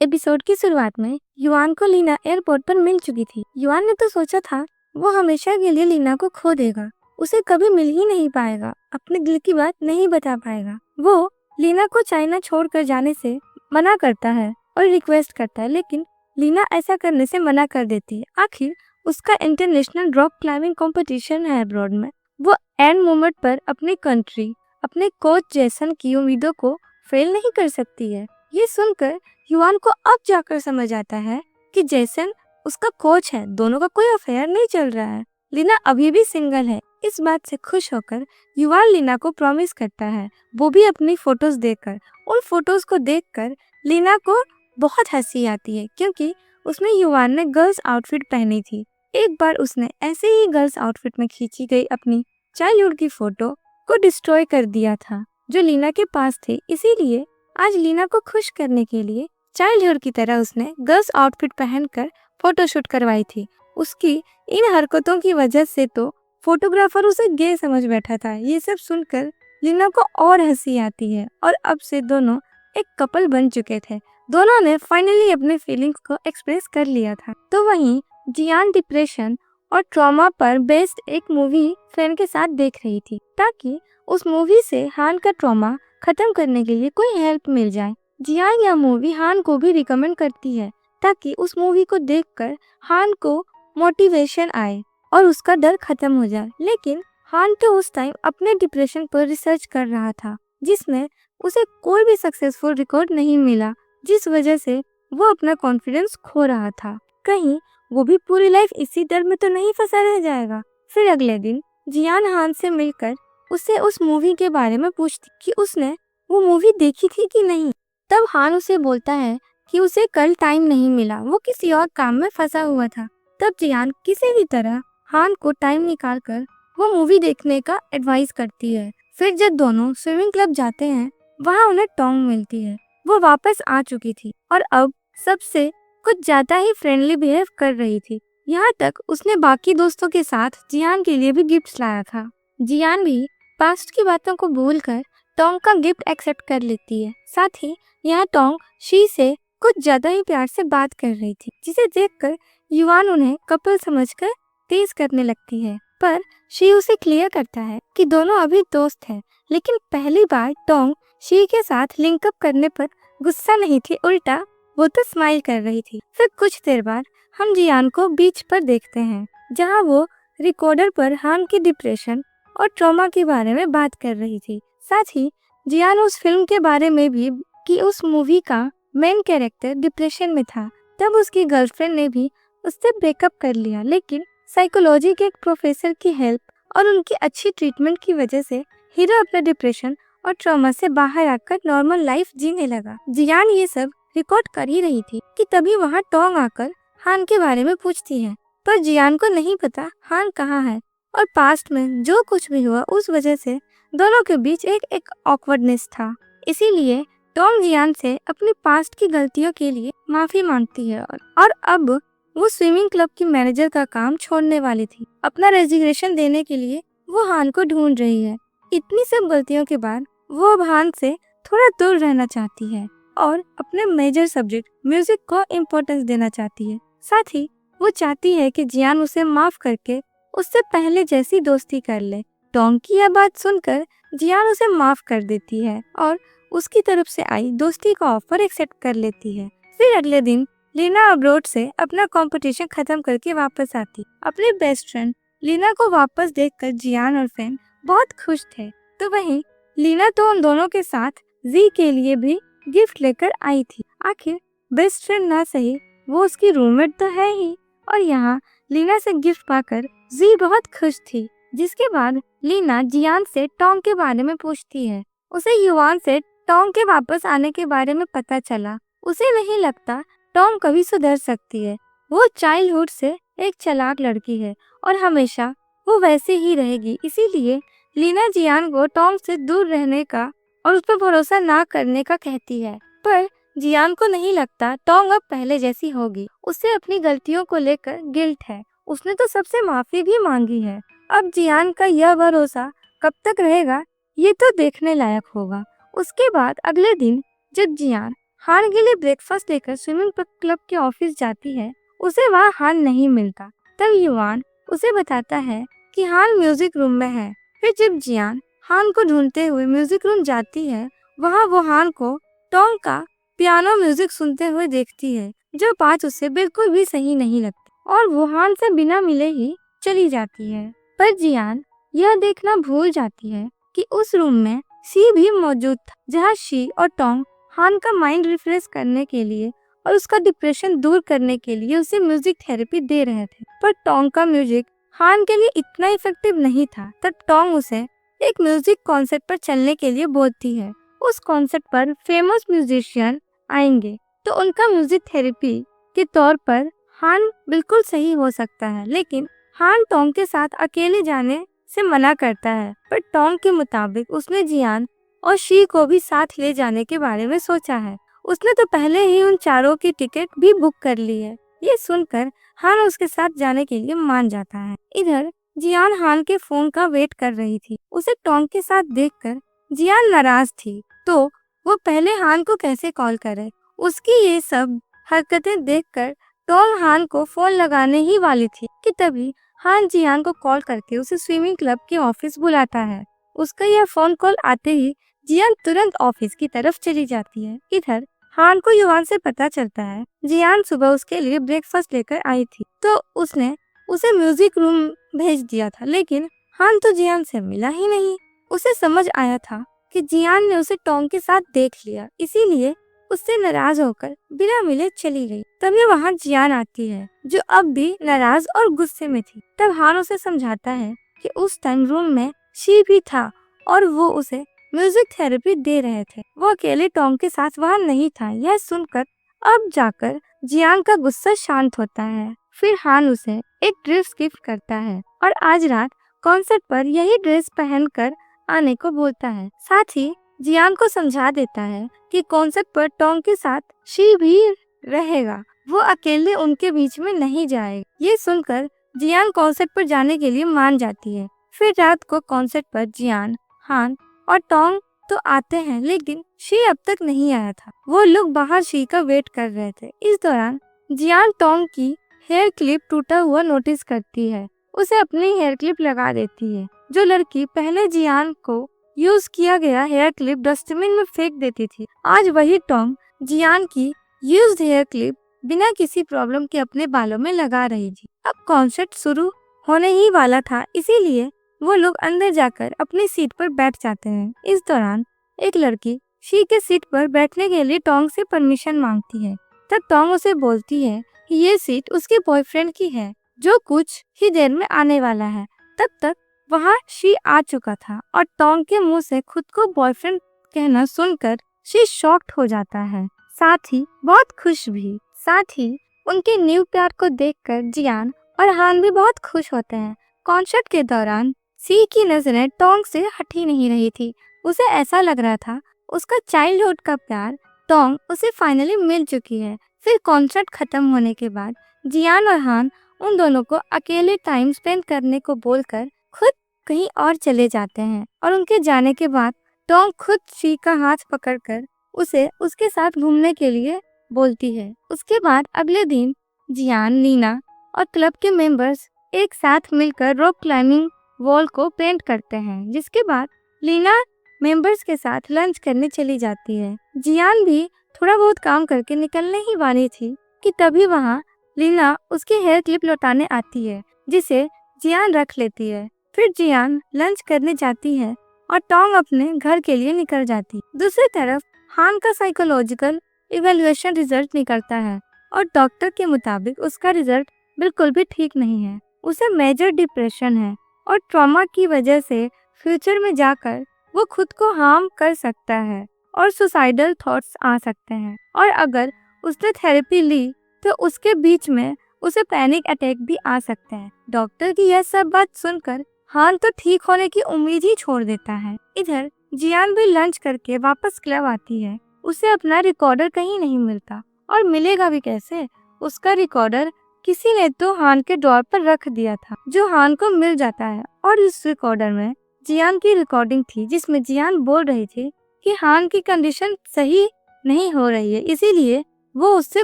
Episode की शुरुआत में युआन को लीना एयरपोर्ट पर मिल चुकी थी। युआन ने तो सोचा था वो हमेशा के लिए लीना को खो देगा, उसे कभी मिल ही नहीं पाएगा, अपने दिल की बात नहीं बता पाएगा। वो लीना को चाइना छोड़कर जाने से मना करता है और रिक्वेस्ट करता है, लेकिन लीना ऐसा करने से मना कर देती है। आखिर उसका इंटरनेशनल रॉक क्लाइंबिंग कंपटीशन है अब्रॉड में। वो एंड मोमेंट पर अपनी कंट्री, अपने कोच जेसन की उम्मीदों को फेल नहीं कर सकती है। ये सुनकर युआन को अब जाकर समझ आता है कि जेसन उसका कोच है, दोनों का कोई अफेयर नहीं चल रहा है। लीना अभी भी सिंगल है। इस बात से खुश होकर युआन लीना को प्रॉमिस करता है, वो भी अपनी फोटोज देखकर। उन फोटोज को देखकर लीना को बहुत हंसी आती है, क्योंकि उसमें युआन ने गर्ल्स आउटफिट पहनी थी। एक बार उसने ऐसे ही गर्ल्स आउटफिट में खींची गई अपनी चाइल्डहुड की फोटो को डिस्ट्रॉय कर दिया था जो लीना के पास थी। इसीलिए आज लीना को खुश करने के लिए चाइल्डहुड की तरह उसने गर्ल्स आउटफिट पहनकर फोटोशूट करवाई थी। उसकी इन हरकतों की वजह से तो फोटोग्राफर उसे गे समझ बैठा था। ये सब सुनकर लीना को और हंसी आती है और अब से दोनों एक कपल बन चुके थे। दोनों ने फाइनली अपने फीलिंग्स को एक्सप्रेस कर लिया था। तो वहीं जियान डिप्रेशन और ट्रॉमा पर बेस्ड एक मूवी फ्रेंड के साथ देख रही थी, ताकि उस मूवी से हान का ट्रॉमा खत्म करने के लिए कोई हेल्प मिल जाए। जियान यह मूवी हान को भी रिकमेंड करती है, ताकि उस मूवी को देखकर हान को मोटिवेशन आए और उसका डर खत्म हो जाए। लेकिन हान तो उस टाइम अपने डिप्रेशन पर रिसर्च कर रहा था, जिसमें उसे कोई भी सक्सेसफुल रिकॉर्ड नहीं मिला, जिस वजह से वो अपना कॉन्फिडेंस खो रहा था। कहीं वो भी पूरी लाइफ इसी डर में तो नहीं फंसा रह जाएगा। फिर अगले दिन जियान हान से मिलकर उससे उस मूवी के बारे में पूछती कि उसने वो मूवी देखी थी कि नहीं। तब हान उसे बोलता है कि उसे कल टाइम नहीं मिला, वो किसी और काम में फंसा हुआ था। तब जियान किसी भी तरह हान को टाइम निकालकर वो मूवी देखने का एडवाइस करती है। फिर जब दोनों स्विमिंग क्लब जाते हैं, वहाँ उन्हें टोंग मिलती है। वो वापस आ चुकी थी और अब सबसे कुछ ज्यादा ही फ्रेंडली बिहेव कर रही थी। यहाँ तक उसने बाकी दोस्तों के साथ जियान के लिए भी गिफ्ट लाया था। जियान भी पास्ट की बातों को भूलकर टोंग का गिफ्ट एक्सेप्ट कर लेती है। साथ ही यहाँ टोंग शी से कुछ ज्यादा ही प्यार से बात कर रही थी, जिसे देखकर युआन उन्हें कपल समझकर तेज करने लगती है। पर शी उसे क्लियर करता है कि दोनों अभी दोस्त हैं। लेकिन पहली बार टोंग शी के साथ लिंकअप करने पर गुस्सा नहीं थी, उल्टा वो तो स्माइल कर रही थी। फिर कुछ देर बाद हम जियान को बीच पर देखते हैं, जहाँ वो रिकॉर्डर पर हान की डिप्रेशन और ट्रॉमा के बारे में बात कर रही थी। साथ ही जियान उस फिल्म के बारे में भी कि उस मूवी का मेन कैरेक्टर डिप्रेशन में था। तब उसकी गर्लफ्रेंड ने भी उससे ब्रेकअप कर लिया, लेकिन साइकोलॉजी के एक प्रोफेसर की हेल्प और उनकी अच्छी ट्रीटमेंट की वजह से हीरो अपना डिप्रेशन और ट्रॉमा से बाहर आकर नॉर्मल लाइफ जीने लगा। जियान ये सब रिकॉर्ड कर ही रही थी कि तभी वहाँ टोंग आकर हान के बारे में पूछती है। पर जियान को नहीं पता हान कहाँ है और पास्ट में जो कुछ भी हुआ उस वजह से दोनों के बीच एक ऑकवर्डनेस था। इसीलिए टोंग जियान से अपनी पास्ट की गलतियों के लिए माफी मांगती है और अब वो स्विमिंग क्लब की मैनेजर का काम छोड़ने वाली थी। अपना रेजिग्नेशन देने के लिए वो हान को ढूंढ रही है। इतनी सब गलतियों के बाद वो अब हान से थोड़ा दूर रहना चाहती है और अपने मेजर सब्जेक्ट म्यूजिक को इम्पोर्टेंस देना चाहती है। साथ ही वो चाहती है कि जियान उसे माफ करके उससे पहले जैसी दोस्ती कर ले। टोंग की यह बात सुनकर जियान उसे माफ कर देती है और उसकी तरफ से आई दोस्ती का ऑफर एक्सेप्ट कर लेती है। फिर अगले दिन लीना अब्रोड से अपना कंपटीशन खत्म करके वापस आती। अपने बेस्ट फ्रेंड लीना को वापस देखकर जियान और फैन बहुत खुश थे। तो वहीं लीना तो उन दोनों के साथ जी के लिए भी गिफ्ट लेकर आई थी। आखिर बेस्ट फ्रेंड ना सही, वो उसकी रूममेट तो है ही। और यहाँ लीना से गिफ्ट पाकर जी बहुत खुश थी। जिसके बाद लीना जियान से टोंग के बारे में पूछती है। उसे युआन से टोंग के वापस आने के बारे में पता चला। उसे नहीं लगता टोंग कभी सुधर सकती है। वो चाइल्डहुड से एक चालाक लड़की है और हमेशा वो वैसे ही रहेगी। इसीलिए लीना जियान को टोंग से दूर रहने का और उस पर भरोसा ना करने का कहती है। पर जियान को नहीं लगता टोंग अब पहले जैसी होगी। उसे अपनी गलतियों को लेकर गिल्ट है। उसने तो सबसे माफी भी मांगी है। अब जियान का यह भरोसा कब तक रहेगा, ये तो देखने लायक होगा। उसके बाद अगले दिन जब जियान हान के लिए ब्रेकफास्ट लेकर स्विमिंग क्लब के ऑफिस जाती है। उसे वहाँ हान नहीं मिलता। तब युआन उसे बताता है कि हान म्यूजिक रूम में है। फिर जब जियान हान को ढूंढते हुए म्यूजिक रूम जाती है, वहाँ वो हान को टोंग का पियानो म्यूजिक सुनते हुए देखती है, जो बात उसे बिल्कुल भी सही नहीं लगती, और वो हान से बिना मिले ही चली जाती है। पर जियान यह देखना भूल जाती है कि उस रूम में शी भी मौजूद था, जहाँ शी और टोंग हान का माइंड रिफ्रेश करने के लिए और उसका डिप्रेशन दूर करने के लिए उसे म्यूजिक थेरेपी दे रहे थे। पर टोंग का म्यूजिक हान के लिए इतना इफेक्टिव नहीं था। तब टोंग उसे एक म्यूजिक कॉन्सर्ट पर चलने के लिए बोलती है। उस कॉन्सर्ट पर फेमस म्यूजिशियन आएंगे, तो उनका म्यूजिक थेरेपी के तौर पर हान बिल्कुल सही हो सकता है। लेकिन हान टोंग के साथ अकेले जाने से मना करता है। पर टोंग के मुताबिक उसने जियान और शी को भी साथ ले जाने के बारे में सोचा है। उसने तो पहले ही उन चारों की टिकट भी बुक कर ली है। ये सुनकर हान उसके साथ जाने के लिए मान जाता है। इधर जियान हान के फोन का वेट कर रही थी। उसे टोंग के साथ देखकर जियान नाराज थी, तो वो पहले हान को कैसे कॉल करे। उसकी ये सब हरकतें देखकर टोंग हान को फोन लगाने ही वाली थी कि तभी हान जियान को कॉल करके उसे स्विमिंग क्लब के ऑफिस बुलाता है। उसका यह फोन कॉल आते ही जियान तुरंत ऑफिस की तरफ चली जाती है। इधर हान को युआन से पता चलता है जियान सुबह उसके लिए ब्रेकफास्ट लेकर आई थी, तो उसने उसे म्यूजिक रूम भेज दिया था। लेकिन हान तो जियान से मिला ही नहीं। उसे समझ आया था कि जियान ने उसे टोंग के साथ देख लिया, इसीलिए उससे नाराज होकर बिना मिले चली गई। तभी वहाँ जियान आती है, जो अब भी नाराज और गुस्से में थी। तब हान उसे समझाता है कि उस टाइम रूम में शी भी था और वो उसे म्यूजिक थेरेपी दे रहे थे। वो अकेले टोंग के साथ वहाँ नहीं था। यह सुनकर अब जाकर जियान का गुस्सा शांत होता है। फिर हान उसे एक ड्रेस गिफ्ट करता है और आज रात कॉन्सर्ट पर यही ड्रेस पहनकर आने को बोलता है। साथ ही जियान को समझा देता है कि कॉन्सर्ट पर टोंग के साथ शी भी रहेगा, वो अकेले उनके बीच में नहीं जाएगा। ये सुनकर जियान कॉन्सर्ट पर जाने के लिए मान जाती है। फिर रात को कॉन्सर्ट पर जियान, हान और टोंग तो आते हैं, लेकिन शी अब तक नहीं आया था। वो लोग बाहर शी का वेट कर रहे थे। इस दौरान जियान टोंग की हेयर क्लिप टूटा हुआ नोटिस करती है। उसे अपनी हेयर क्लिप लगा देती है। जो लड़की पहले जियान को यूज किया गया हेयर क्लिप डस्टबिन में फेंक देती थी, आज वही टोंग जियान की यूज्ड हेयर क्लिप बिना किसी प्रॉब्लम के अपने बालों में लगा रही थी। अब कॉन्सर्ट शुरू होने ही वाला था, इसीलिए वो लोग अंदर जाकर अपनी सीट पर बैठ जाते हैं। इस दौरान एक लड़की शी के सीट पर बैठने के लिए टोंग से परमिशन मांगती है। तब टोंग उसे बोलती है कि ये सीट उसके बॉयफ्रेंड की है, जो कुछ ही देर में आने वाला है। तब तक वहाँ शी आ चुका था और टोंग के मुंह से खुद को बॉयफ्रेंड कहना सुनकर शी शॉक्ड हो जाता है, साथ ही बहुत खुश भी। साथ ही उनके न्यू प्यार को देखकर जियान और हान भी बहुत खुश होते हैं। कॉन्सर्ट के दौरान सी की नजरें टोंग से हट ही नहीं रही थी। उसे ऐसा लग रहा था उसका चाइल्डहुड का प्यार टोंग उसे फाइनली मिल चुकी है। फिर कॉन्सर्ट खत्म होने के बाद जियान और हान उन दोनों को अकेले टाइम स्पेंड करने को बोलकर खुद कहीं और चले जाते हैं, और उनके जाने के बाद टोंग खुद शी का हाथ पकड़कर उसे उसके साथ घूमने के लिए बोलती है। उसके बाद अगले दिन जियान, लीना और क्लब के मेंबर्स एक साथ मिलकर रॉक क्लाइंबिंग वॉल को पेंट करते हैं, जिसके बाद लीना मेंबर्स के साथ लंच करने चली जाती है। जियान भी थोड़ा बहुत काम करके निकलने ही वाली थी कि तभी वहाँ लीना उसकी हेयर क्लिप लौटाने आती है, जिसे जियान रख लेती है। फिर जियान लंच करने जाती है और टोंग अपने घर के लिए निकल जाती। दूसरी तरफ हान का साइकोलॉजिकल इवैल्यूएशन रिजल्ट निकलता है और डॉक्टर के मुताबिक उसका रिजल्ट बिल्कुल भी ठीक नहीं है। उसे मेजर डिप्रेशन है और ट्रॉमा की वजह से फ्यूचर में जाकर वो खुद को हार्म कर सकता है और सुसाइडल थॉट्स आ सकते हैं। और अगर उसने थेरेपी ली तो उसके बीच में उसे पैनिक अटैक भी आ सकते हैं। डॉक्टर की यह सब बात सुनकर हान तो ठीक होने की उम्मीद ही छोड़ देता है। इधर जियान भी लंच करके वापस क्लब आती है। उसे अपना रिकॉर्डर कहीं नहीं मिलता, और मिलेगा भी कैसे। उसका रिकॉर्डर किसी ने तो हान के ड्रॉर पर रख दिया था, जो हान को मिल जाता है। और इस रिकॉर्डर में जियान की रिकॉर्डिंग थी, जिसमें जियान बोल रही थी कि हान की कंडीशन सही नहीं हो रही है, इसीलिए वो उससे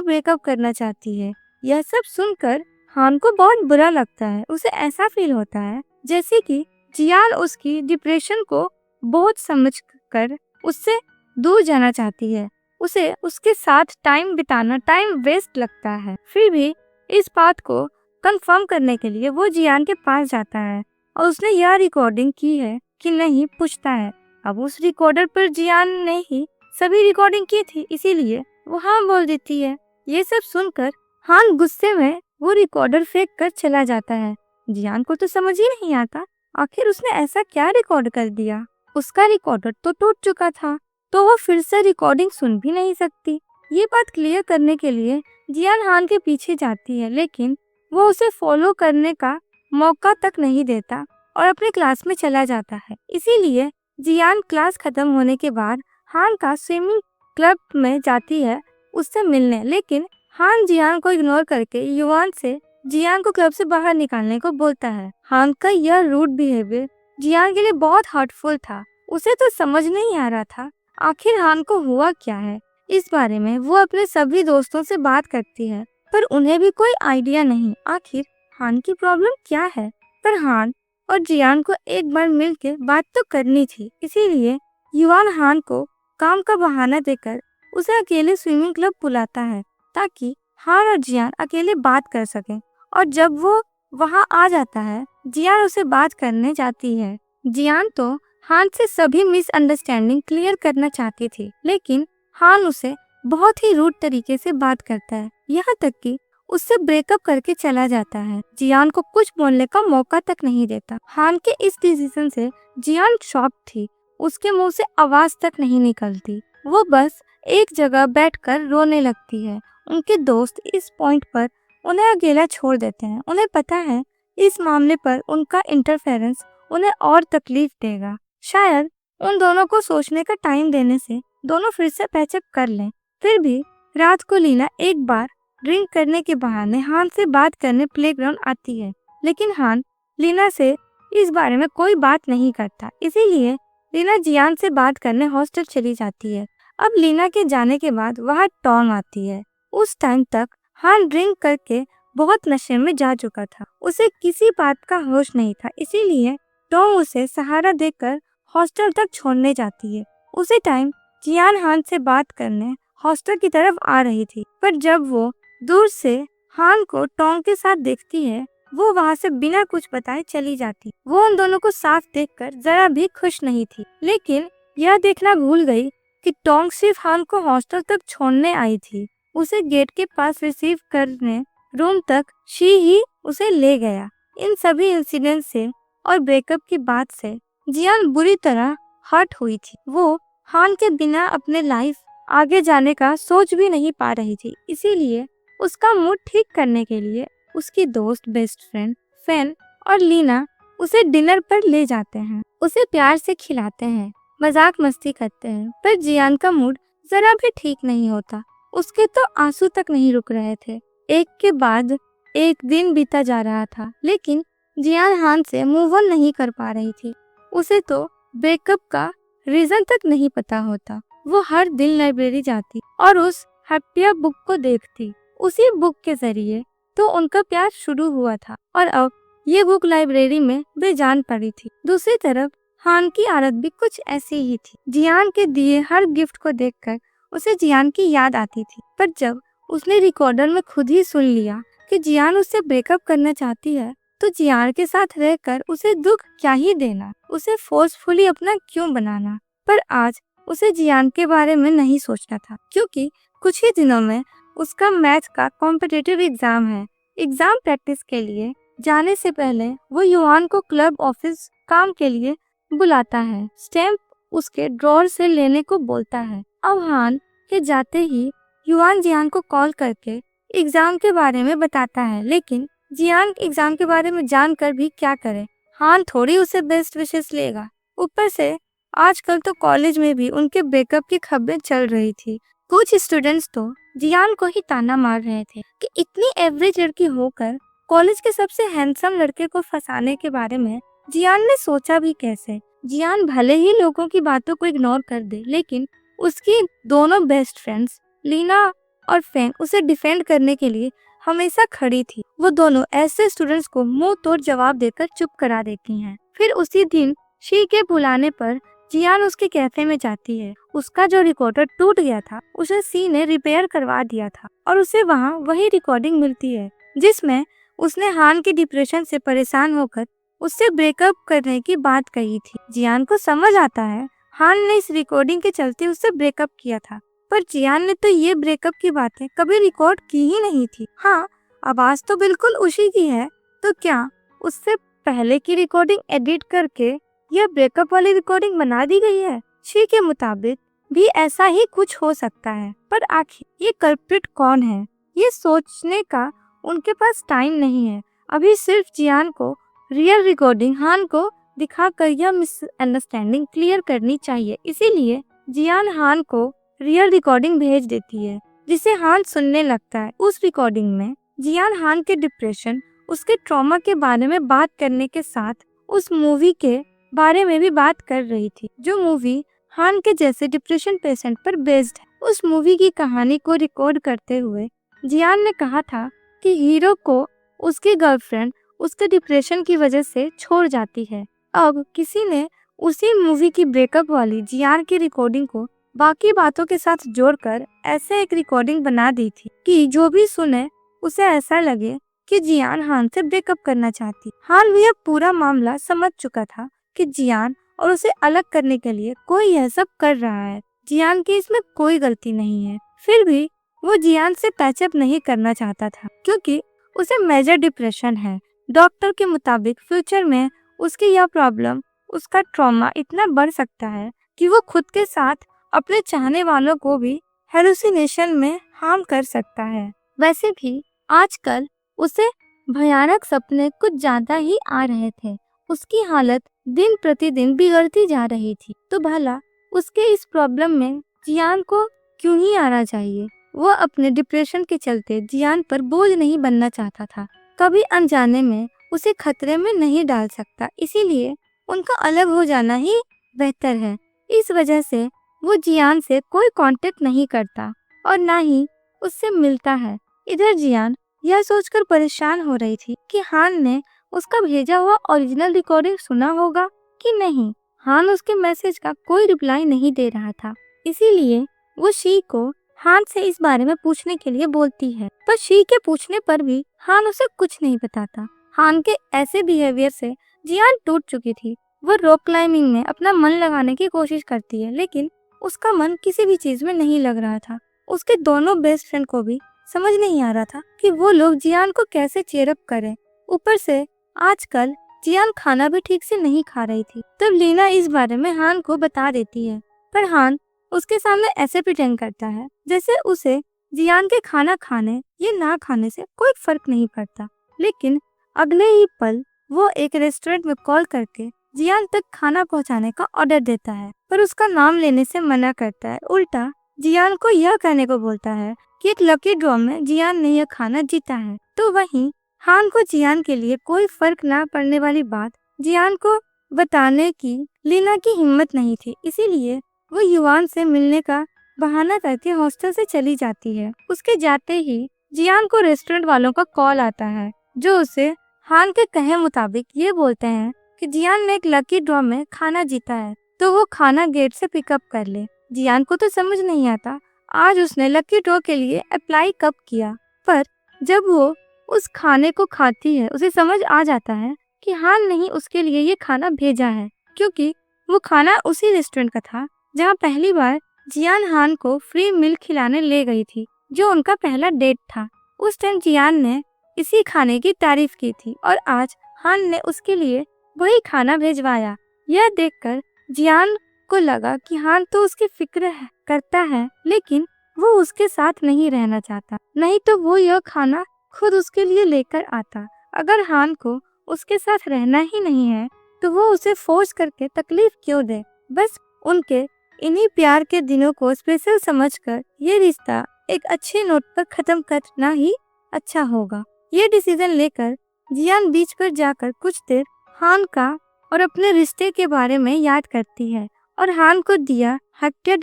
ब्रेकअप करना चाहती है। यह सब सुनकर हान को बहुत बुरा लगता है। उसे ऐसा फील होता है जैसे कि जियान उसकी डिप्रेशन को बहुत समझ कर उससे दूर जाना चाहती है। उसे उसके साथ टाइम बिताना टाइम वेस्ट लगता है। फिर भी इस बात को कंफर्म करने के लिए वो जियान के पास जाता है और उसने यह रिकॉर्डिंग की है कि नहीं पूछता है। अब उस रिकॉर्डर पर जियान ने ही सभी रिकॉर्डिंग की थी, इसीलिए वो हाँ बोल देती है। ये सब सुनकर हान गुस्से में वो रिकॉर्डर फेंक कर चला जाता है। जियान को तो समझ ही नहीं आता आखिर उसने ऐसा क्या रिकॉर्ड कर दिया। उसका रिकॉर्डर तो टूट चुका था, तो वो फिर से रिकॉर्डिंग सुन भी नहीं सकती। ये बात क्लियर करने के लिए जियान हान के पीछे जाती है, लेकिन वो उसे फॉलो करने का मौका तक नहीं देता और अपने क्लास में चला जाता है। इसीलिए जियान क्लास खत्म होने के बाद हान का स्विमिंग क्लब में जाती है उससे मिलने, लेकिन हान जियान को इग्नोर करके युवान से जियान को क्लब से बाहर निकालने को बोलता है। हान का यह रूड बिहेवियर जियान के लिए बहुत हर्टफुल था। उसे तो समझ नहीं आ रहा था आखिर हान को हुआ क्या है। इस बारे में वो अपने सभी दोस्तों से बात करती है, पर उन्हें भी कोई आइडिया नहीं आखिर हान की प्रॉब्लम क्या है। पर हान और जियान को एक बार मिलकर बात तो करनी थी, इसीलिए युवान हान को काम का बहाना देकर उसे अकेले स्विमिंग क्लब बुलाता है ताकि हान और जियान अकेले बात कर सकें। और जब वो वहां आ जाता है, जियान उसे बात करने जाती है। जियान तो हान से सभी मिसअंडरस्टैंडिंग क्लियर करना चाहती थी, लेकिन हान उसे बहुत ही रूड तरीके से बात करता है, यहाँ तक कि उससे ब्रेकअप करके चला जाता है। जियान को कुछ बोलने का मौका तक नहीं देता। हान के इस डिसीजन से जियान शॉक थी, उसके मुंह से आवाज तक नहीं निकलती। वो बस एक जगह बैठकर रोने लगती है। उनके दोस्त इस पॉइंट पर उन्हें अकेला छोड़ देते हैं। उन्हें पता है इस मामले पर उनका इंटरफेरेंस उन्हें और तकलीफ देगा। शायद उन दोनों को सोचने का टाइम देने से दोनों फिर से पैचअप कर लें। फिर भी रात को लीना एक बार ड्रिंक करने के बहाने हान से बात करने प्लेग्राउंड आती है, लेकिन हान लीना से इस बारे में कोई बात नहीं करता। इसीलिए लीना जियान से बात करने हॉस्टल चली जाती है। अब लीना के जाने के बाद वहाँ टॉम आती है। उस टाइम तक हान ड्रिंक करके बहुत नशे में जा चुका था, उसे किसी बात का होश नहीं था। इसीलिए टॉम उसे सहारा देकर हॉस्टल तक छोड़ने जाती है। उसी टाइम जियान हान से बात करने हॉस्टल की तरफ आ रही थी, पर जब वो दूर से हान को टॉम के साथ देखती है, वो वहाँ से बिना कुछ बताए चली जाती। वो उन दोनों को साफ देखकर जरा भी खुश नहीं थी, लेकिन यह देखना भूल गई कि टॉम सिर्फ हान को हॉस्टल तक छोड़ने आई थी। उसे गेट के पास रिसीव करने रूम तक शी ही उसे ले गया। इन सभी इंसिडेंट से और ब्रेकअप की बात से जियान बुरी तरह हर्ट हुई थी। वो हान के बिना अपने लाइफ आगे जाने का सोच भी नहीं पा रही थी। इसीलिए उसका मूड ठीक करने के लिए उसकी दोस्त, बेस्ट फ्रेंड फैन और लीना उसे डिनर पर ले जाते हैं। उसे प्यार से खिलाते हैं, मजाक मस्ती करते हैं, पर जियान का मूड जरा भी ठीक नहीं होता। उसके तो आंसू तक नहीं रुक रहे थे। एक के बाद एक दिन बीता जा रहा था, लेकिन जियान हान से मूव ऑन नहीं कर पा रही थी। उसे तो ब्रेकअप का रीजन तक नहीं पता होता। वो हर दिन लाइब्रेरी जाती और उस हैप्पियर बुक को देखती। उसी बुक के जरिए तो उनका प्यार शुरू हुआ था और अब ये बुक लाइब्रेरी में बेजान पड़ी थी। दूसरी तरफ हान की आदत भी कुछ ऐसी ही थी। जियान के दिए हर गिफ्ट को देखकर उसे जियान की याद आती थी, पर जब उसने रिकॉर्डर में खुद ही सुन लिया कि जियान उससे ब्रेकअप करना चाहती है, तो जियान के साथ रहकर उसे दुख क्या ही देना, उसे फोर्सफुली अपना क्यों बनाना। पर आज उसे जियान के बारे में नहीं सोचना था, क्योंकि कुछ ही दिनों में उसका मैथ का कॉम्पिटिटिव एग्जाम है। एग्जाम प्रैक्टिस के लिए जाने से पहले वो युवान को क्लब ऑफिस काम के लिए बुलाता है। स्टैम्प उसके ड्रॉर से लेने को बोलता है। अब हान के जाते ही युवान जियान को कॉल करके एग्जाम के बारे में बताता है, लेकिन जियान एग्जाम के बारे में जानकर भी क्या करे। हान थोड़ी उसे बेस्ट विशेस लेगा। ऊपर से आजकल तो कॉलेज में भी उनके ब्रेकअप की खबरें चल रही थी। कुछ स्टूडेंट्स तो जियान को ही ताना मार रहे थे कि इतनी एवरेज लड़की होकर कॉलेज के सबसे हैंडसम लड़के को फंसाने के बारे में जियान ने सोचा भी कैसे। जियान भले ही लोगों की बातों को इग्नोर कर दे, लेकिन उसकी दोनों बेस्ट फ्रेंड्स लीना और फैंग उसे डिफेंड करने के लिए हमेशा खड़ी थी। वो दोनों ऐसे स्टूडेंट्स को मुंह तोड़ जवाब देकर चुप करा देती हैं। फिर उसी दिन शी के बुलाने पर जियान उसके कैफे में जाती है। उसका जो रिकॉर्डर टूट गया था उसे सी ने रिपेयर करवा दिया था और उसे वहाँ वही रिकॉर्डिंग मिलती है जिसमें उसने हान के डिप्रेशन से परेशान होकर उससे ब्रेकअप करने की बात कही थी। जियान को समझ आता है हान ने इस रिकॉर्डिंग के चलते उससे ब्रेकअप किया था, पर जियान ने तो ये ब्रेकअप की बातें कभी रिकॉर्ड की ही नहीं थी। हाँ, आवाज तो बिल्कुल उसी की है, तो क्या उससे पहले की रिकॉर्डिंग एडिट करके यह ब्रेकअप वाली रिकॉर्डिंग बना दी गई है? शी के मुताबिक भी ऐसा ही कुछ हो सकता है, पर आखिर ये कल्प्रिट कौन है, ये सोचने का उनके पास टाइम नहीं है। अभी सिर्फ जियान को रियल रिकॉर्डिंग हान को दिखाकर यह मिसअंडरस्टैंडिंग क्लियर करनी चाहिए। इसीलिए जियान हान को रियल रिकॉर्डिंग भेज देती है जिसे हान सुनने लगता है। उस रिकॉर्डिंग में जियान हान के डिप्रेशन, उसके ट्रॉमा के बारे में बात करने के साथ उस मूवी के बारे में भी बात कर रही थी जो मूवी हान के जैसे डिप्रेशन पेशेंट पर बेस्ड है। उस मूवी की कहानी को रिकॉर्ड करते हुए जियान ने कहा था कि हीरो को उसकी गर्लफ्रेंड उसके डिप्रेशन की वजह से छोड़ जाती है। अब किसी ने उसी मूवी की ब्रेकअप वाली जियान की रिकॉर्डिंग को बाकी बातों के साथ जोड़कर ऐसे एक रिकॉर्डिंग बना दी थी कि जो भी सुने उसे ऐसा लगे कि जियान हान से ब्रेकअप करना चाहती। हान भी अब पूरा मामला समझ चुका था कि जियान और उसे अलग करने के लिए कोई यह सब कर रहा है। जियान की इसमें कोई गलती नहीं है, फिर भी वो जियान से पैचअप नहीं करना चाहता था क्योंकि उसे मेजर डिप्रेशन है। डॉक्टर के मुताबिक फ्यूचर में उसकी यह प्रॉब्लम, उसका ट्रॉमा इतना बढ़ सकता है कि वो खुद के साथ अपने चाहने वालों को भी हेलुसिनेशन में हार्म कर सकता है। वैसे भी आजकल उसे भयानक सपने कुछ ज्यादा ही आ रहे थे। उसकी हालत दिन प्रतिदिन बिगड़ती जा रही थी, तो भला उसके इस प्रॉब्लम में जियान को क्यों ही आना चाहिए। वो अपने डिप्रेशन के चलते जियान पर बोझ नहीं बनना चाहता था, कभी अनजाने में उसे खतरे में नहीं डाल सकता, इसीलिए उनका अलग हो जाना ही बेहतर है। इस वजह से वो जियान से कोई कांटेक्ट नहीं करता और ना ही उससे मिलता है। इधर जियान यह सोचकर परेशान हो रही थी कि हान ने उसका भेजा हुआ ओरिजिनल रिकॉर्डिंग सुना होगा कि नहीं। हान उसके मैसेज का कोई रिप्लाई नहीं दे रहा था, इसीलिए वो शी को हान से इस बारे में पूछने के लिए बोलती है, पर शी के पूछने पर भी हान उसे कुछ नहीं बताता। हान के ऐसे बिहेवियर से जियान टूट चुकी थी। वो रॉक क्लाइंबिंग में अपना मन लगाने की कोशिश करती है, लेकिन उसका मन किसी भी चीज में नहीं लग रहा था। उसके दोनों बेस्ट फ्रेंड को भी समझ नहीं आ रहा था कि वो लोग जियान को कैसे चीयर अप करें। ऊपर से आजकल जियान खाना भी ठीक से नहीं खा रही थी। तब लीना इस बारे में हान को बता देती है, पर हान उसके सामने ऐसे प्रिटेंड करता है जैसे उसे जियान के खाना खाने या ना खाने से कोई फर्क नहीं पड़ता। लेकिन अगले ही पल वो एक रेस्टोरेंट में कॉल करके जियान तक खाना पहुंचाने का ऑर्डर देता है, पर उसका नाम लेने से मना करता है। उल्टा जियान को यह कहने को बोलता है कि एक लकी ड्रॉ में जियान ने यह खाना जीता है। तो वहीं हान को जियान के लिए कोई फर्क ना पड़ने वाली बात जियान को बताने की लीना की हिम्मत नहीं थी, इसीलिए वो युवान से मिलने का बहाना करके हॉस्टल से चली जाती है। उसके जाते ही जियान को रेस्टोरेंट वालों का कॉल आता है जो उसे हान के कहे मुताबिक ये बोलते हैं कि जियान ने एक लकी ड्रॉ में खाना जीता है, तो वो खाना गेट से पिकअप कर ले। जियान को तो समझ नहीं आता आज उसने लकी ड्रॉ के लिए अप्लाई कब किया, पर जब वो उस खाने को खाती है उसे समझ आ जाता है कि हान ने ही उसके लिए ये खाना भेजा है, क्योंकि वो खाना उसी रेस्टोरेंट का था जहाँ पहली बार जियान हान को फ्री मील खिलाने ले गई थी, जो उनका पहला डेट था। उस टाइम जियान ने इसी खाने की तारीफ की थी और आज हान ने उसके लिए वही खाना भेजवाया। यह देखकर जियान को लगा कि हान तो उसकी फिक्र करता है, लेकिन वो उसके साथ नहीं रहना चाहता, नहीं तो वो यह खाना खुद उसके लिए लेकर आता। अगर हान को उसके साथ रहना ही नहीं है तो वो उसे फोर्स करके तकलीफ क्यों दे। बस उनके इन्हीं प्यार के दिनों को स्पेशल समझकर ये रिश्ता एक अच्छे नोट पर खत्म करना ही अच्छा होगा। ये डिसीजन लेकर जियान बीच पर जाकर कुछ देर हान का और अपने रिश्ते के बारे में याद करती है और हान को दिया हत्या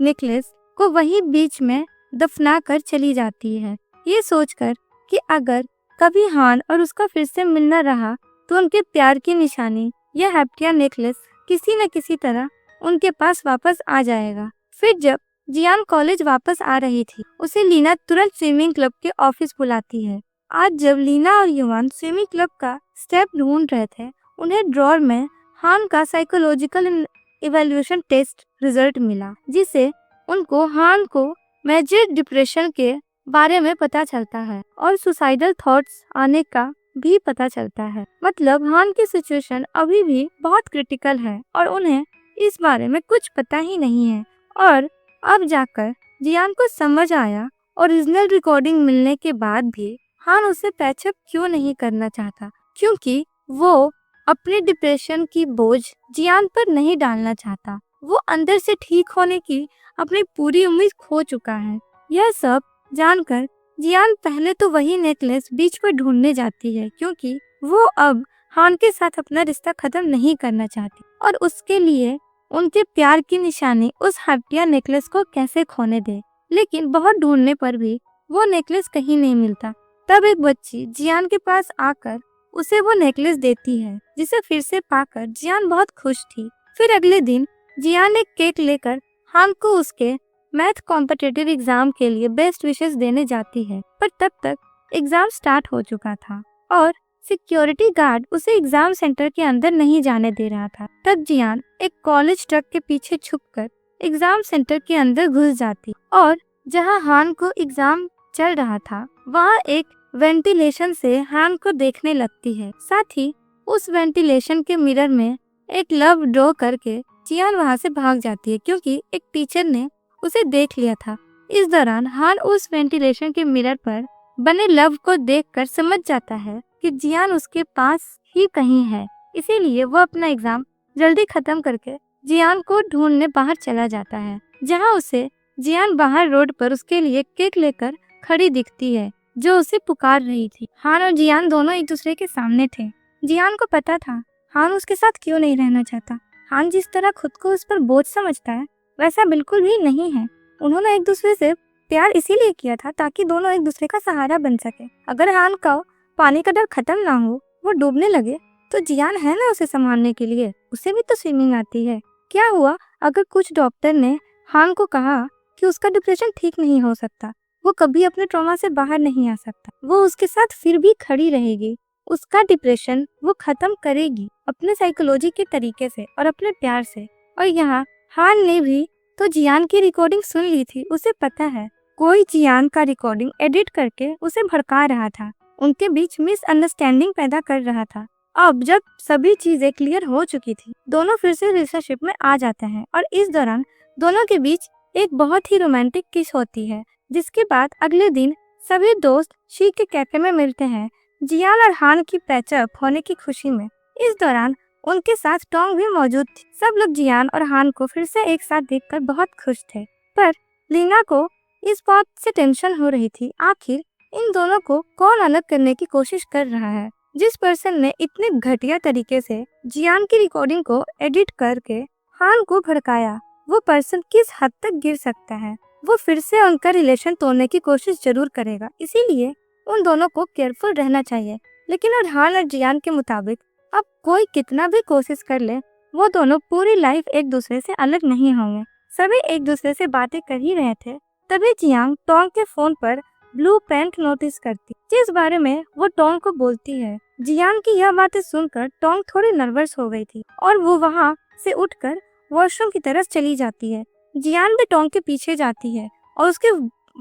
नेकलेस को वही बीच में दफना कर चली जाती है, ये सोचकर कि अगर कभी हान और उसका फिर से मिलना रहा तो उनके प्यार की निशानी यह हैप्टिया नेकलेस किसी न किसी तरह उनके पास वापस आ जाएगा। फिर जब जियान कॉलेज वापस आ रही थी, उसे लीना तुरंत स्विमिंग क्लब के ऑफिस बुलाती है। आज जब लीना और युवान स्विमिंग क्लब का स्टेप ढूंढ रहे थे, उन्हें ड्रॉर में हान का साइकोलॉजिकल इवैल्यूएशन टेस्ट रिजल्ट मिला, जिसे उनको हान को मेजर डिप्रेशन के बारे में पता चलता है और सुसाइडल थॉट्स आने का भी पता चलता है। मतलब हान की सिचुएशन अभी भी बहुत क्रिटिकल है और उन्हें इस बारे में कुछ पता ही नहीं है। और अब जाकर जियान को समझ आया ओरिजिनल रिकॉर्डिंग मिलने के बाद भी हान उसे पैचअप क्यों नहीं करना चाहता, क्योंकि वो अपने डिप्रेशन की बोझ जियान पर नहीं डालना चाहता। वो अंदर से ठीक होने की अपनी पूरी उम्मीद खो चुका है। यह सब जानकर जियान पहले तो वही नेकलेस बीच पर ढूंढने जाती है, क्योंकि वो अब हान के साथ अपना रिश्ता खत्म नहीं करना चाहती और उसके लिए उनके प्यार की निशानी उस हैप्टिया नेकलेस को कैसे खोने दे। लेकिन बहुत ढूंढने पर भी वो नेकलेस कहीं नहीं मिलता। तब एक बच्ची जियान के पास आकर उसे वो नेकलेस देती है, जिसे फिर से पाकर जियान बहुत खुश थी। फिर अगले दिन जियान एक केक लेकर हान को उसके मैथ कॉम्पिटिटिव एग्जाम के लिए बेस्ट विशेस देने जाती है, पर तब तक एग्जाम स्टार्ट हो चुका था और सिक्योरिटी गार्ड उसे एग्जाम सेंटर के अंदर नहीं जाने दे रहा था। तब जियान एक कॉलेज ट्रक के पीछे छुपकर एग्जाम सेंटर के अंदर घुस जाती और जहां हान को एग्जाम चल रहा था, वहां एक वेंटिलेशन से हान को देखने लगती है। साथ ही उस वेंटिलेशन के मिरर में एक लव ड्रॉ करके जियान वहां से भाग जाती है, क्योंकि एक टीचर ने उसे देख लिया था। इस दौरान हान उस वेंटिलेशन के मिरर पर बने लव को देखकर समझ जाता है कि जियान उसके पास ही कहीं है, इसीलिए वो अपना एग्जाम जल्दी खत्म करके जियान को ढूंढने बाहर चला जाता है, जहां उसे जियान बाहर रोड पर उसके लिए केक लेकर खड़ी दिखती है, जो उसे पुकार रही थी। हान और जियान दोनों एक दूसरे के सामने थे। जियान को पता था हान उसके साथ क्यों नहीं रहना चाहता। हान जिस तरह खुद को उस पर बोझ समझता है, वैसा बिल्कुल भी नहीं है। उन्होंने एक दूसरे से प्यार इसीलिए किया था ताकि दोनों एक दूसरे का सहारा बन सके। अगर हान का पानी का डर खत्म ना हो, वो डूबने लगे, तो जियान है ना उसे संभालने के लिए। उसे भी तो स्विमिंग आती है। क्या हुआ अगर कुछ डॉक्टर ने हान को कहा कि उसका डिप्रेशन ठीक नहीं हो सकता, वो कभी अपने ट्रॉमा से बाहर नहीं आ सकता, वो उसके साथ फिर भी खड़ी रहेगी, उसका डिप्रेशन वो खत्म करेगी अपने साइकोलॉजी के तरीके से और अपने प्यार से। और यहाँ हान ने भी तो जियान की रिकॉर्डिंग सुन ली थी। उसे पता है कोई जियान का रिकॉर्डिंग एडिट करके उसे भड़का रहा था, उनके बीच मिसअंडरस्टैंडिंग पैदा कर रहा था। अब जब सभी चीजें क्लियर हो चुकी थी, दोनों फिर से रिलेशनशिप में आ जाते हैं और इस दौरान दोनों के बीच एक बहुत ही रोमांटिक किस होती है, जिसके बाद अगले दिन सभी दोस्त शी के कैफे में मिलते हैं जियान और हान की पैचअप होने की खुशी में। इस दौरान उनके साथ टोंग भी मौजूद थी। सब लोग जियान और हान को फिर से एक साथ देखकर बहुत खुश थे, पर लीना को इस बात से टेंशन हो रही थी, आखिर इन दोनों को कौन अलग करने की कोशिश कर रहा है। जिस पर्सन ने इतने घटिया तरीके से जियान की रिकॉर्डिंग को एडिट करके हान को भड़काया, वो पर्सन किस हद तक गिर सकता है। वो फिर से उनका रिलेशन तोड़ने की कोशिश जरूर करेगा, इसीलिए उन दोनों को केयरफुल रहना चाहिए। लेकिन और हान और जियान के मुताबिक अब कोई कितना भी कोशिश कर ले, वो दोनों पूरी लाइफ एक दूसरे से अलग नहीं होंगे। सभी एक दूसरे से बातें कर ही रहे थे, तभी जियांग टोंग के फोन पर ब्लू पेंट नोटिस करती, जिस बारे में वो टोंग को बोलती है। जियांग की यह बातें सुनकर टोंग थोड़ी नर्वस हो गई थी और वो वहाँ से उठकर वॉशरूम की तरफ चली जाती है। जियान भी टोंग के पीछे जाती है और उसके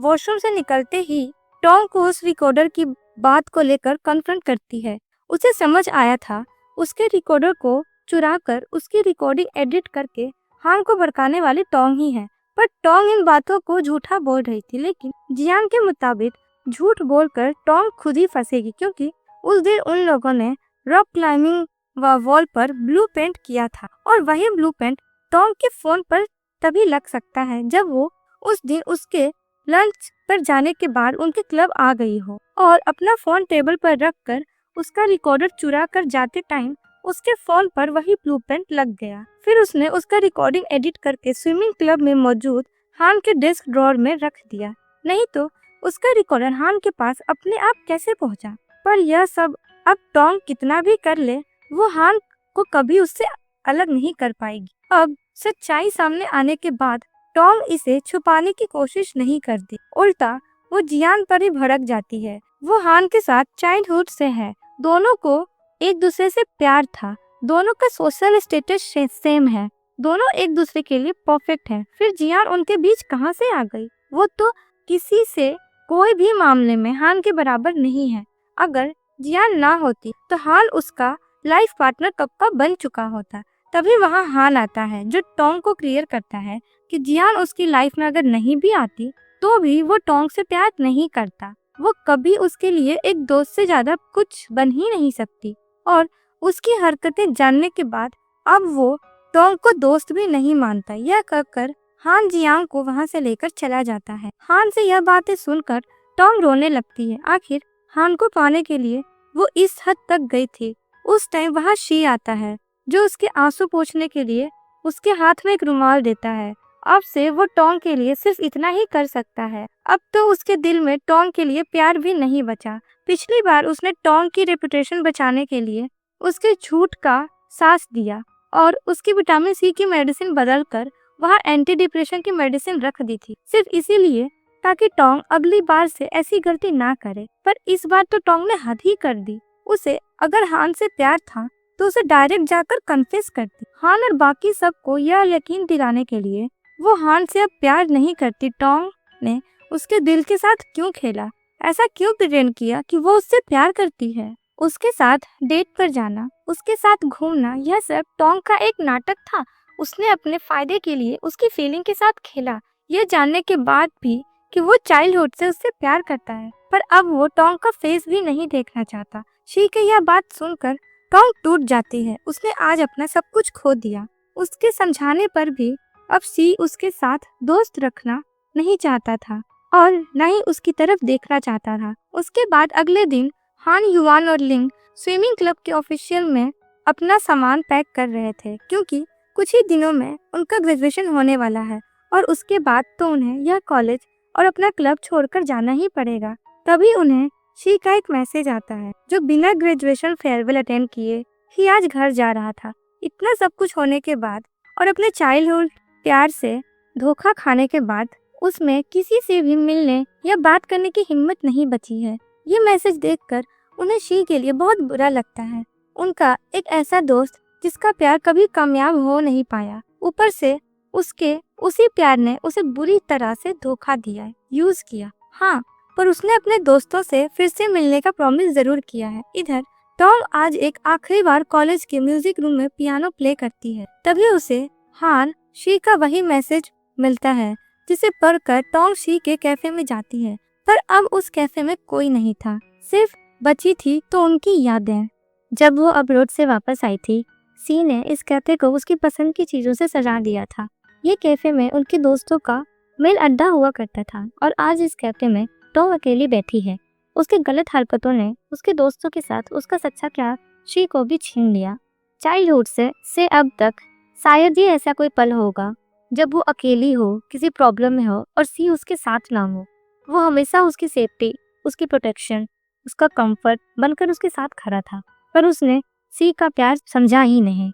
वॉशरूम से निकलते ही टोंग को उस रिकॉर्डर की बात को लेकर कन्फ्रंट करती है। उसे समझ आया था उसके रिकॉर्डर को चुराकर उसकी रिकॉर्डिंग एडिट करके हान को भड़काने वाली टोंग ही है, पर टोंग इन बातों को झूठा बोल रही थी। लेकिन जियांग के मुताबिक झूठ बोलकर टोंग खुद ही फंसेगी, क्योंकि उस दिन उन लोगों ने रॉक क्लाइंबिंग व वॉल पर ब्लू पेंट किया था और वही ब्लू पेंट टोंग के फोन पर तभी लग सकता है जब वो उस दिन उसके लंच पर जाने के बाद उनके क्लब आ गई हो और अपना फोन टेबल पर रखकर उसका रिकॉर्डर चुरा कर जाते टाइम उसके फोन पर वही ब्लू पेंट लग गया। फिर उसने उसका रिकॉर्डिंग एडिट करके स्विमिंग क्लब में मौजूद हान के डिस्क ड्रॉर में रख दिया, नहीं तो उसका रिकॉर्डर हान के पास अपने आप कैसे पहुंचा। पर यह सब अब टॉन्ग कितना भी कर ले, वो हान को कभी उससे अलग नहीं कर पाएगी। अब सच्चाई सामने आने के बाद टॉन्ग इसे छुपाने की कोशिश नहीं करती, उल्टा वो जियान पर ही भड़क जाती है। वो हान के साथ चाइल्डहुड से है, दोनों को एक दूसरे से प्यार था, दोनों का सोशल स्टेटस सेम है, दोनों एक दूसरे के लिए परफेक्ट है। फिर जियान उनके बीच कहाँ से आ गई? वो तो किसी से कोई भी मामले में हान के बराबर नहीं है। अगर जियान ना होती तो हान उसका लाइफ पार्टनर कब का बन चुका होता। तभी वहाँ हान आता है जो टॉन्ग को क्लियर करता है कि जियान उसकी लाइफ में अगर नहीं भी आती तो भी वो टॉन्ग से प्यार नहीं करता। वो कभी उसके लिए एक दोस्त से ज्यादा कुछ बन ही नहीं सकती। और उसकी हरकतें जानने के बाद अब वो टॉन्ग को दोस्त भी नहीं मानता। यह कहकर हान जियांग को वहां से लेकर चला जाता है। हान से यह बातें सुनकर टॉन्ग रोने लगती है। आखिर हान को पाने के लिए वो इस हद तक गई थी। उस टाइम वहाँ शी आता है जो उसके आंसू पोंछने के लिए उसके हाथ में एक रुमाल देता है। अब से वो टॉन्ग के लिए सिर्फ इतना ही कर सकता है। अब तो उसके दिल में टॉन्ग के लिए प्यार भी नहीं बचा। पिछली बार उसने टॉन्ग की रेपुटेशन बचाने के लिए उसके झूठ का साथ दिया और उसकी विटामिन सी की मेडिसिन बदलकर वहाँ एंटी डिप्रेशन की मेडिसिन रख दी थी, सिर्फ इसीलिए ताकि टॉन्ग अगली बार से ऐसी गलती ना करे। पर इस बार तो टॉन्ग ने हद ही कर दी। उसे अगर हान से प्यार था तो उसे डायरेक्ट जाकर कन्फेस करती। हान और बाकी सबको यह यकीन दिलाने के लिए वो हान से अब प्यार नहीं करती। टॉन्ग ने उसके दिल के साथ क्यों खेला, ऐसा क्यों प्रिटेंड किया कि वो उससे प्यार करती है। उसके साथ डेट पर जाना, उसके साथ घूमना, यह सब टॉन्ग का एक नाटक था। उसने अपने फायदे के लिए उसकी फीलिंग के साथ खेला, यह जानने के बाद भी कि वो चाइल्डहुड से उससे प्यार करता है। पर अब वो टॉन्ग का फेस भी नहीं देखना चाहता। शी की यह बात सुनकर टॉन्ग टूट जाती है। उसने आज अपना सब कुछ खो दिया। उसके समझाने पर भी अब शी उसके साथ दोस्त रखना नहीं चाहता था और न ही उसकी तरफ देखना चाहता था। उसके बाद अगले दिन हान, युआन और लिंग स्विमिंग क्लब के ऑफिशियल में अपना सामान पैक कर रहे थे, क्योंकि कुछ ही दिनों में उनका ग्रेजुएशन होने वाला है और उसके बाद तो उन्हें यह कॉलेज और अपना क्लब छोड़कर जाना ही पड़ेगा। तभी उन्हें शी का एक मैसेज आता है, जो बिना ग्रेजुएशन फेयरवेल अटेंड किए ही आज घर जा रहा था। इतना सब कुछ होने के बाद और अपने चाइल्डहुड प्यार से धोखा खाने के बाद उसमें किसी से भी मिलने या बात करने की हिम्मत नहीं बची है। ये मैसेज देखकर उन्हें शी के लिए बहुत बुरा लगता है। उनका एक ऐसा दोस्त जिसका प्यार कभी कामयाब हो नहीं पाया, ऊपर से उसके उसी प्यार ने उसे बुरी तरह से धोखा दिया, यूज किया। हाँ, पर उसने अपने दोस्तों से फिर से मिलने का प्रॉमिस जरूर किया है। इधर टॉम आज एक आखिरी बार कॉलेज के म्यूजिक रूम में पियानो प्ले करती है। तभी उसे हान शी का वही मैसेज मिलता है, जिसे पढ़कर टॉम शी के कैफे में जाती है। पर अब उस कैफे में कोई नहीं था, सिर्फ बची थी तो उनकी यादें। जब वो अब्रोड से वापस आई थी, सी ने इस कैफे को उसकी पसंद की चीजों से सजा दिया था। ये कैफे में उनके दोस्तों का मेल अड्डा हुआ करता था और आज इस कैफे में टॉम अकेली बैठी है। उसके गलत हरकतों ने उसके दोस्तों के साथ उसका सच्चा प्यार शी को भी छीन लिया। चाइल्डहुड से अब तक शायद ही ऐसा कोई पल होगा जब वो अकेली हो, किसी प्रॉब्लम में हो और सी उसके साथ ना हो। वो हमेशा उसकी सेफ्टी, उसकी प्रोटेक्शन, उसका कंफर्ट बनकर उसके साथ खड़ा था। पर उसने सी का प्यार समझा ही नहीं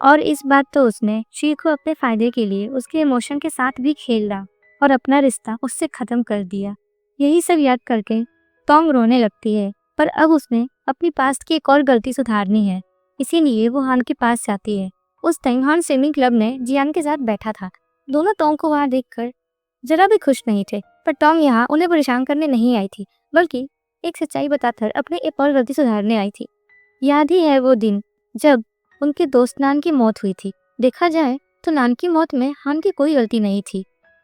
और इस बार तो उसने शी को अपने फायदे के लिए उसके इमोशन के साथ भी खेला और अपना रिश्ता उससे खत्म कर दिया। यही सब याद करके टॉम रोने लगती है, पर अब उसने अपनी पास्ट की एक और गलती सुधारनी है, इसीलिए वो हान के पास जाती है। उस टाइम हान स्विमिंग क्लब में जियान के साथ बैठा था। दोनों टॉम को वहाँ देखकर जरा भी खुश नहीं थे, पर टॉम यहाँ उन्हें परेशान करने नहीं आई थी, बल्कि एक सच्चाई बताकर अपनी एक और गलती सुधारने आई थी। याद ही है वो दिन जब उनके दोस्त नान की मौत हुई थी। देखा जाए तो नान की मौत में हान की कोई गलती नहीं थी।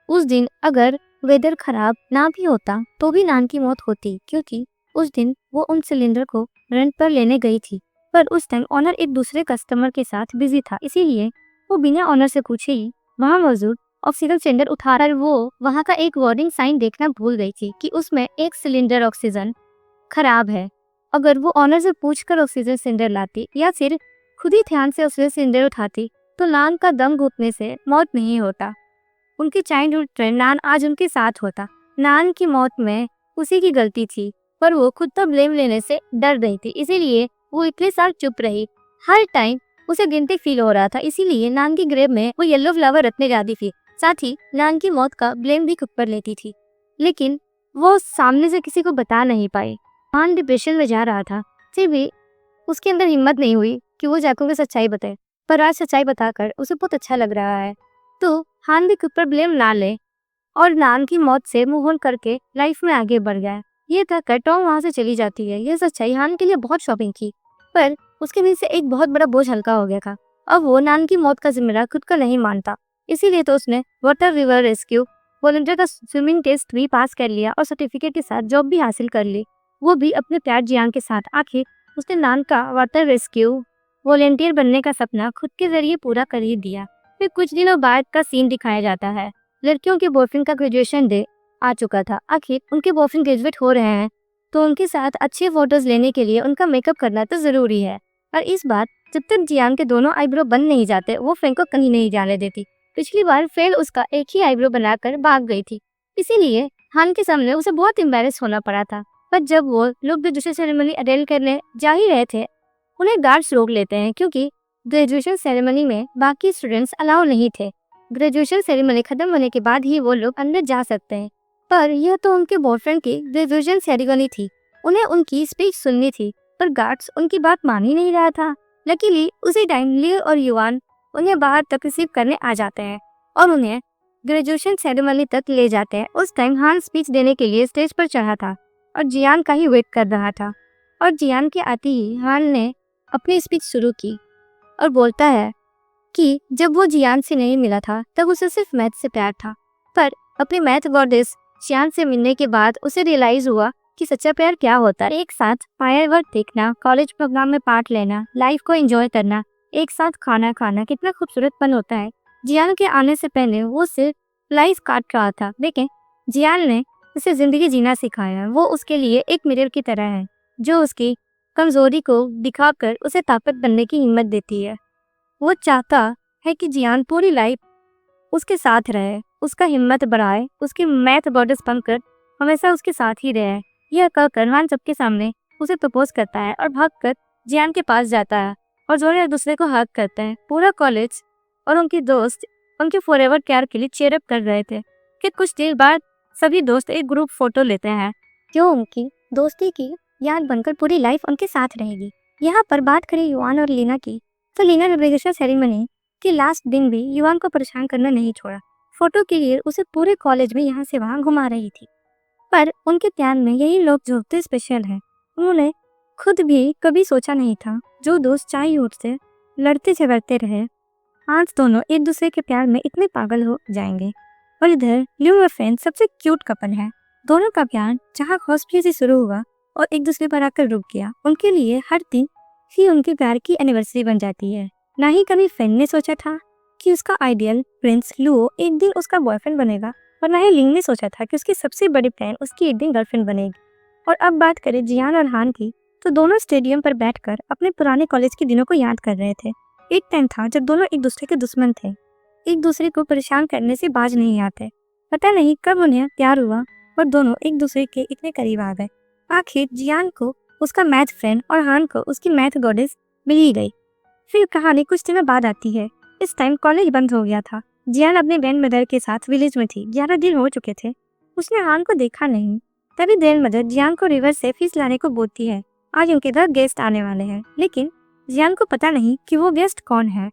उस दिन अगर वेदर खराब ना भी होता तो भी नान की मौत होती, क्योंकि उस दिन वो उन सिलेंडर को रेंट पर लेने गई थी। पर उस टाइम ऑनर एक दूसरे कस्टमर के साथ बिजी था, इसीलिए वो बिना ऑनर से पूछे ही वहाँ मौजूद ऑक्सीजन सिलेंडर उठाकर वो वहाँ का एक वार्निंग साइन देखना भूल गई थी कि उसमें एक सिलेंडर ऑक्सीजन खराब है। अगर वो ऑनर से पूछकर ऑक्सीजन सिलेंडर लाती या फिर खुद ही ध्यान से ऑक्सीजन सिलेंडर उठाती तो नान का दम घुटने से मौत नहीं होता। उनकी चाइल्डहुड फ्रेंड नान आज उनके साथ होता। नान की मौत में उसी की गलती थी, पर वो खुद तो ब्लेम लेने से डर रही थी, इसीलिए वो इतने साल चुप रही। हर टाइम उसे गिल्टी फील हो रहा था, इसीलिए नान की ग्रेव में वो येलो फ्लावर रखने जाती थी। साथ ही नान की मौत का ब्लेम भी खुद पर लेती थी, लेकिन वो सामने से किसी को बता नहीं पाई। हान डिप्रेशन में जा रहा था, फिर भी उसके अंदर हिम्मत नहीं हुई कि वो जैको को सच्चाई बताए, पर आज सच्चाई बताकर उसे बहुत अच्छा लग रहा है। तो हान भी खुद पर ब्लेम ना ले और नान की मौत से मूव ऑन करके लाइफ में आगे बढ़ गया। ये कहकर टॉम वहाँ से चली जाती है। यह सच्चाई हान के लिए बहुत शॉकिंग थी, पर उसके बीच से एक बहुत बड़ा बोझ हल्का हो गया था। अब वो नान की मौत का जिम्मेदार खुद का नहीं मानता, इसीलिए तो उसने वाटर रिवर रेस्क्यू वॉलंटियर का स्विमिंग टेस्ट भी पास कर लिया और सर्टिफिकेट के साथ जॉब भी हासिल कर ली, वो भी अपने प्यार जियांग के साथ। आखिर उसने नान का वाटर रेस्क्यू वॉलंटियर बनने का सपना खुद के जरिए पूरा कर ही दिया। फिर कुछ दिनों बाद का सीन दिखाया जाता है। लड़कियों के बॉयफ्रेंड का ग्रेजुएशन डे आ चुका था। आखिर उनके बॉयफ्रेंड ग्रेजुएट हो रहे हैं, तो उनके साथ अच्छे फोटोज लेने के लिए उनका मेकअप करना तो जरूरी है। और इस बार जब तक जियांग के दोनों आईब्रो बन नहीं जाते, वो फ्रेंड को कहीं नहीं जाने देती। पिछली बार फ्रेंड उसका एक ही आईब्रो बनाकर भाग गई थी, इसीलिए हान के सामने उसे बहुत एम्बैरेस होना पड़ा था। पर जब वो लोग ग्रेजुएशन सेरेमनी अटेंड करने जा ही रहे थे, उन्हें गार्ड्स रोक लेते हैं, क्योंकि ग्रेजुएशन सेरेमनी में बाकी स्टूडेंट्स अलाउ नहीं थे। ग्रेजुएशन सेरेमनी खत्म होने के बाद ही वो लोग अंदर जा सकते हैं, पर यह तो उनके बॉयफ्रेंड की ग्रेजुएशन सेरेमनी थी, उन्हें उनकी स्पीच सुननी थी, पर गार्ड्स उनकी बात मान ही नहीं रहा था। लकीली उसी टाइम लियो और युआन उन्हें बाहर तक रिसीव करने आ जाते हैं और उन्हें ग्रेजुएशन सेरेमनी तक ले जाते हैं। उस टाइम हान स्पीच देने के लिए स्टेज पर चढ़ा था और जियान का ही वेट कर रहा था, और जियान के आते ही हान ने अपनी स्पीच शुरू की और बोलता है कि जब वो जियान से नहीं मिला था तब उसे सिर्फ मैथ से प्यार था, पर अपनी मैथ गॉडेस जियान से मिलने के बाद उसे रियलाइज हुआ कि सच्चा प्यार क्या होता है। एक साथ फायरवर्क देखना, कॉलेज प्रोग्राम में पार्ट लेना, लाइफ को एंजॉय करना, एक साथ खाना खाना कितना खूबसूरत पल होता है। जियान के आने से पहले वो सिर्फ लाइफ काट रहा था, लेकिन जियान ने उसे जिंदगी जीना सिखाया। वो उसके लिए एक मिरर की तरह है, जो उसकी कमजोरी को दिखाकर उसे ताकत बनने की हिम्मत देती है। वो चाहता है कि जियान पूरी लाइफ उसके साथ रहे, उसका हिम्मत बढ़ाए, उसकी मैथ गॉडेस बनकर हमेशा उसके साथ ही रहे। यह कहकर हान सबके सामने उसे प्रपोज करता है और भागकर जियान के पास जाता है और दोनों एक दूसरे को हग करते हैं। पूरा कॉलेज और उनके दोस्त उनके फॉरएवर केयर के लिए चीयर अप कर रहे थे कि कुछ देर बाद सभी दोस्त एक ग्रुप फोटो लेते हैं, जो उनकी दोस्ती की याद बनकर पूरी लाइफ उनके साथ रहेगी। यहाँ पर बात करें युआन और लीना की, तो लीना ने ग्रेजुएशन सेरेमनी के लास्ट दिन भी युआन को परेशान करना नहीं छोड़ा। फोटो के लिए उसे पूरे कॉलेज में यहाँ से वहाँ घुमा रही थी, पर उनके ध्यान में यही लोग जो होते स्पेशल है। उन्होंने खुद भी कभी सोचा नहीं था जो दोस्त चाइल्डहुड से लड़ते झगड़ते रहे, आज दोनों एक दूसरे के प्यार में इतने पागल हो जाएंगे। और इधर लियो और फैन सबसे क्यूट कपल है। दोनों का प्यार जहाँ हॉस्पिटल से शुरू हुआ और एक दूसरे पर आकर रुक गया, उनके लिए हर दिन ही उनके प्यार की एनिवर्सरी बन जाती है। ना ही कभी फैन ने सोचा था कि उसका आइडियल प्रिंस लुओ एक दिन उसका बॉयफ्रेंड बनेगा, और ना ही लिंग ने सोचा था कि उसकी सबसे बड़ी फैन उसकी एक दिन गर्लफ्रेंड बनेगी। और अब बात करें जियान और हान की, तो दोनों स्टेडियम पर बैठकर अपने पुराने कॉलेज के दिनों को याद कर रहे थे। एक टाइम था जब दोनों एक दूसरे के दुश्मन थे, एक दूसरे को परेशान करने से बाज नहीं आते। पता नहीं कब उन्हें प्यार हुआ और दोनों एक दूसरे के इतने करीब आ गए। आखिर जियान को उसका मैथ फ्रेंड और हान को उसकी मैथ गॉडेस मिल ही गई। फिर कहानी कुछ दिनों बाद आती है। इस टाइम कॉलेज बंद हो गया था। जियान अपने ग्रैंड मदर के साथ विलेज में थी। 11 दिन हो चुके थे, उसने हान को देखा नहीं। तभी ग्रैंड मदर जियान को रिवर से फिश लाने को बोलती है। आज उनके घर गेस्ट आने वाले हैं, लेकिन जियान को पता नहीं कि वो गेस्ट कौन है।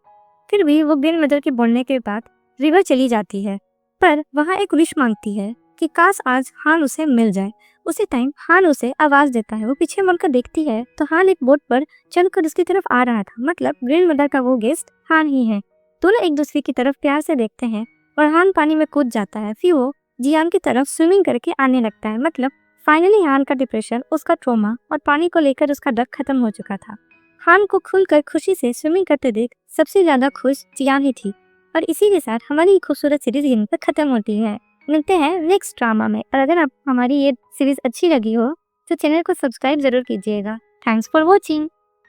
फिर भी वो ग्रैंड मदर के बोलने के बाद रिवर चली जाती है, पर वहाँ एक विश मांगती है कि काश आज हान उसे मिल जाए। उसी टाइम हान उसे आवाज देता है। वो पीछे मुड़कर देखती है तो हान एक बोट पर चलकर उसकी तरफ आ रहा था, मतलब ग्रैंड मदर का वो गेस्ट हान ही है। दोनों एक दूसरे की तरफ प्यार से देखते हैं और हान पानी में कूद जाता है। फिर वो जियान की तरफ स्विमिंग करके आने लगता है, मतलब फाइनली हान का डिप्रेशन, उसका ट्रॉमा और पानी को लेकर उसका डर खत्म हो चुका था। हान को खुलकर खुशी से स्विमिंग करते देख सबसे ज्यादा खुश जियान ही थी। और इसी के साथ हमारी खूबसूरत सीरीज यहीं पर खत्म होती है। मिलते हैं नेक्स्ट ड्रामा में। और अगर आप हमारी ये सीरीज अच्छी लगी हो तो चैनल को सब्सक्राइब जरूर कीजिएगा। Thanks for watching.